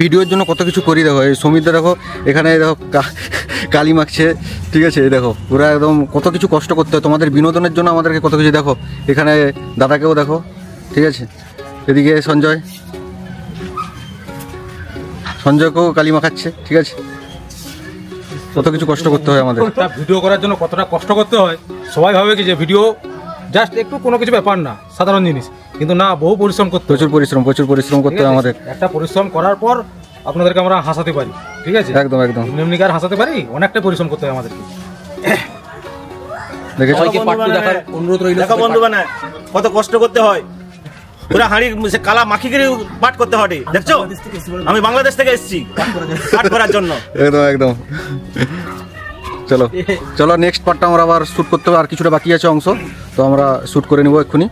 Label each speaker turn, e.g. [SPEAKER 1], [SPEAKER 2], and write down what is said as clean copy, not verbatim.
[SPEAKER 1] ভিডিওর জন্য কত কিছু করি দেখো। এই সমিতদা দেখো এখানে দেখো কালি মাখছে, ঠিক আছে। এই দেখো পুরা একদম কত কিছু কষ্ট করতে হয় তোমাদের বিনোদনের জন্য, আমাদেরকে কত কিছু। দেখো এখানে দাদাকেও দেখো, ঠিক আছে। এদিকে সঞ্জয়কেও কালি মাখাচ্ছে, ঠিক আছে। কত কিছু কষ্ট করতে হয় আমাদের।
[SPEAKER 2] ভিডিও করার জন্য কতটা কষ্ট করতে হয় সবাই ভাবে কি যে ভিডিও জাস্ট একটু কোনো কিছু ব্যাপার না, সাধারণ জিনিস, কিন্তু না, বহু পরিশ্রম করতে, প্রচুর পরিশ্রম করতে হয় আমাদের। একটা পরিশ্রম করার পর আপনাদেরকে আমরা হাসাতে পারি, ঠিক আছে। একদম এমনি কার হাসাতে পারি, অনেকটা পরিশ্রম করতে হয় আমাদেরকে।
[SPEAKER 1] দেখেছো
[SPEAKER 3] অনুরোধ রইল, দেখো বন্ধু মানে কত কষ্ট করতে হয়, পুরো হাঁড়ির কালা মাখি করে পাঠ করতে হয়। দেখছো আমি বাংলাদেশ থেকে এসেছি পাঠ করার জন্য।
[SPEAKER 1] একদম চলো নেক্সট পার্টটা আমরা আবার শ্যুট করতে হবে, আর কিছুটা বাকি আছে অংশ, তো আমরা শ্যুট করে নিব এক্ষুনি।